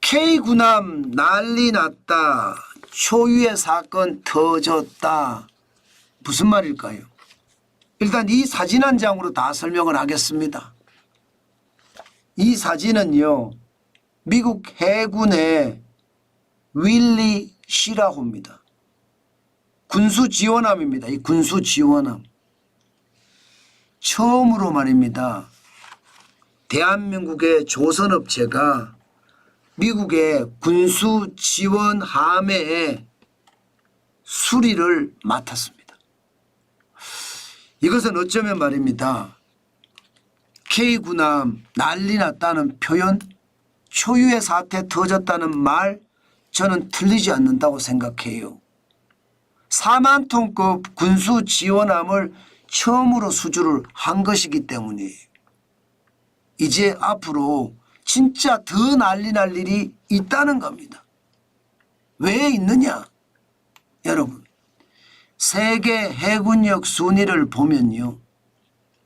K군함 난리 났다. 초유의 사건 터졌다. 무슨 말일까요? 일단 이 사진 한 장으로 다 설명을 하겠습니다. 이 사진은요, 미국 해군의 윌리 시라호입니다. 군수지원함입니다. 이 군수지원함. 처음으로 말입니다. 대한민국의 조선업체가 미국의 군수지원함의 수리를 맡았습니다. 이것은 어쩌면 말입니다. K군함 난리 났다는 표현, 초유의 사태 터졌다는 말, 저는 틀리지 않는다고 생각해요. 4만 톤급 군수지원함을 처음으로 수주를 한 것이기 때문이에요. 이제 앞으로 진짜 더 난리 날 일이 있다는 겁니다. 왜 있느냐? 여러분, 세계 해군력 순위를 보면요,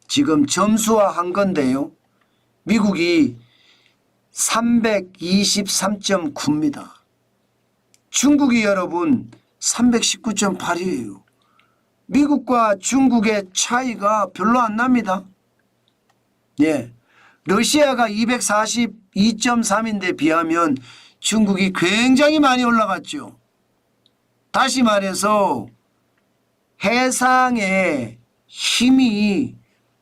지금 점수화한 건데요, 미국이 323.9입니다. 중국이 여러분 319.8이에요. 미국과 중국의 차이가 별로 안 납니다. 예. 러시아가 242.3인데 비하면 중국이 굉장히 많이 올라갔죠. 다시 말해서 해상의 힘이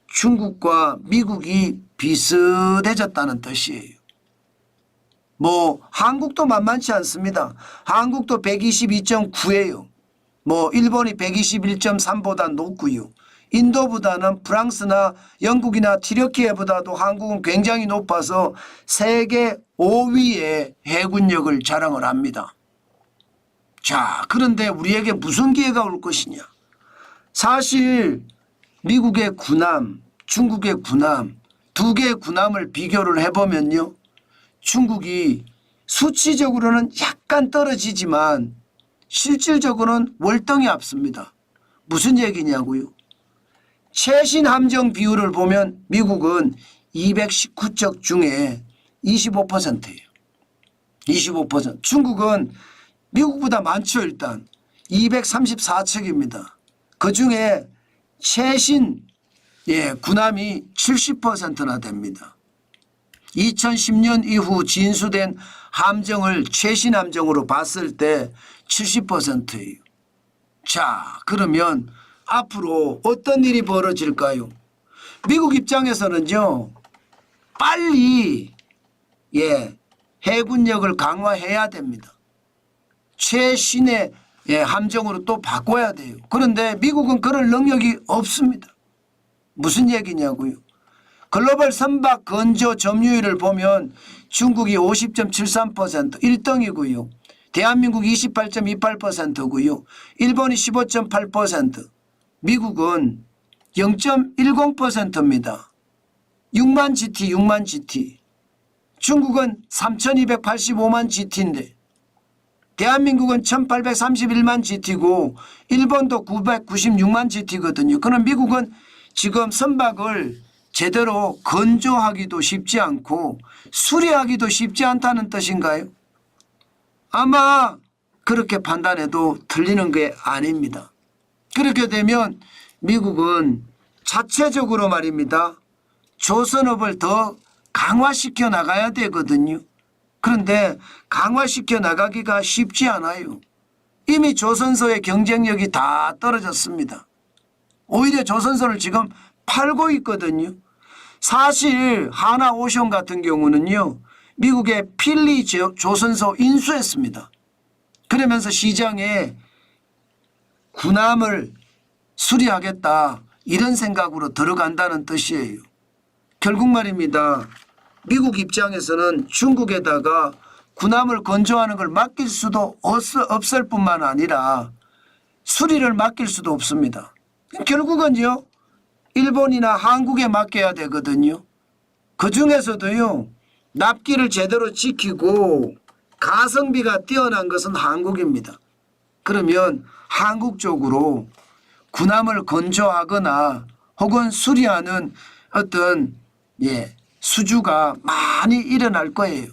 중국과 미국이 비슷해졌다는 뜻이에요. 뭐 한국도 만만치 않습니다. 한국도 122.9예요. 뭐 일본이 121.3보다 높고요. 인도보다는 프랑스나 영국이나 튀르키예보다도 한국은 굉장히 높아서 세계 5위의 해군력을 자랑을 합니다. 자, 그런데 우리에게 무슨 기회가 올 것이냐? 사실 미국의 군함, 중국의 군함, 두 개의 군함을 비교를 해보면요, 중국이 수치적으로는 약간 떨어지지만 실질적으로는 월등히 앞섭니다. 무슨 얘기냐고요? 최신 함정 비율을 보면 미국은 219척 중에 25%예요. 25%. 중국은 미국보다 많죠. 일단 234척입니다. 그중에 최신 군함이 70%나 됩니다. 2010년 이후 진수된 함정을 최신 함정으로 봤을 때 70%예요. 자, 그러면 앞으로 어떤 일이 벌어질까요? 미국 입장에서는요, 빨리 해군력을 강화해야 됩니다. 최신의 함정으로 또 바꿔야 돼요. 그런데 미국은 그럴 능력이 없습니다. 무슨 얘기냐고요? 글로벌 선박 건조 점유율을 보면 중국이 50.73% 1등이고요. 대한민국 28.28%고요. 일본이 15.8%, 미국은 0.10%입니다. 6만 GT. 중국은 3,285만 GT인데 대한민국은 1,831만 GT고 일본도 996만 GT거든요. 그럼 미국은 지금 선박을 제대로 건조하기도 쉽지 않고 수리하기도 쉽지 않다는 뜻인가요? 아마 그렇게 판단해도 틀리는 게 아닙니다. 그렇게 되면 미국은 자체적으로 말입니다, 조선업을 더 강화시켜 나가야 되거든요. 그런데 강화시켜 나가기가 쉽지 않아요. 이미 조선소의 경쟁력이 다 떨어졌습니다. 오히려 조선소를 지금 팔고 있거든요. 사실 하나오션 같은 경우는요, 미국의 필리 조선소 인수했습니다. 그러면서 시장에 군함을 수리하겠다 이런 생각으로 들어간다는 뜻이에요. 결국 말입니다, 미국 입장에서는 중국에다가 군함을 건조하는 걸 맡길 수도 없을 뿐만 아니라 수리를 맡길 수도 없습니다. 결국은요, 일본이나 한국에 맡겨야 되거든요. 그중에서도요, 납기를 제대로 지키고 가성비가 뛰어난 것은 한국입니다. 그러면 한국 쪽으로 군함을 건조하거나 혹은 수리하는 어떤 수주가 많이 일어날 거예요.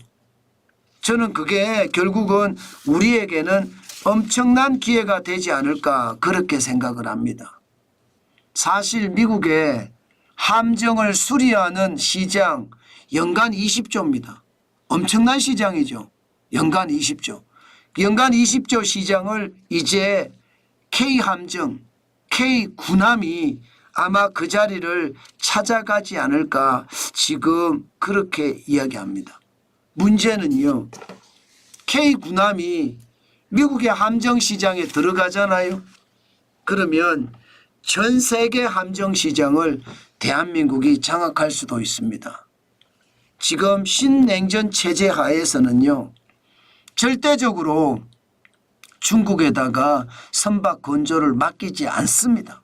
저는 그게 결국은 우리에게는 엄청난 기회가 되지 않을까 그렇게 생각을 합니다. 사실 미국의 함정을 수리하는 시장 연간 20조입니다. 엄청난 시장이죠. 연간 20조. 연간 20조 시장을 이제 K함정, K군함이 아마 그 자리를 찾아가지 않을까 지금 그렇게 이야기합니다. 문제는요. K군함이 미국의 함정 시장에 들어가잖아요. 그러면 전 세계 함정 시장을 대한민국이 장악할 수도 있습니다. 지금 신냉전 체제 하에서는요. 절대적으로 중국에다가 선박 건조를 맡기지 않습니다.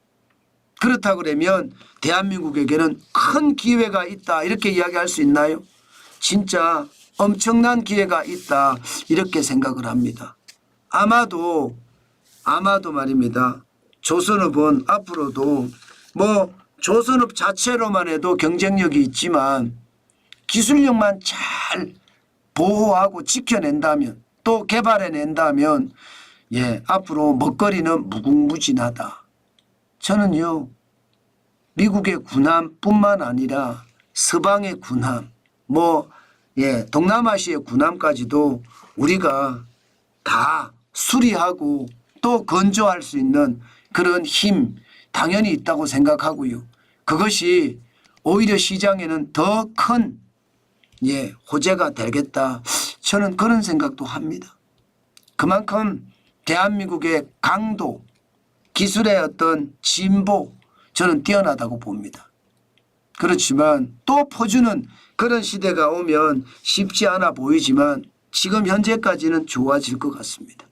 그렇다 그러면 대한민국에게는 큰 기회가 있다 이렇게 이야기할 수 있나요? 진짜 엄청난 기회가 있다 이렇게 생각을 합니다. 아마도 말입니다. 조선업은 앞으로도 뭐 조선업 자체로만 해도 경쟁력이 있지만 기술력만 잘 보호하고 지켜낸다면 또 개발해낸다면 앞으로 먹거리는 무궁무진하다. 저는요. 미국의 군함뿐만 아니라 서방의 군함 동남아시아의 군함까지도 우리가 다 수리하고 또 건조할 수 있는 그런 힘 당연히 있다고 생각하고요. 그것이 오히려 시장에는 더 큰 호재가 되겠다. 저는 그런 생각도 합니다. 그만큼 대한민국의 강도, 기술의 어떤 진보 저는 뛰어나다고 봅니다. 그렇지만 또 퍼주는 그런 시대가 오면 쉽지 않아 보이지만 지금 현재까지는 좋아질 것 같습니다.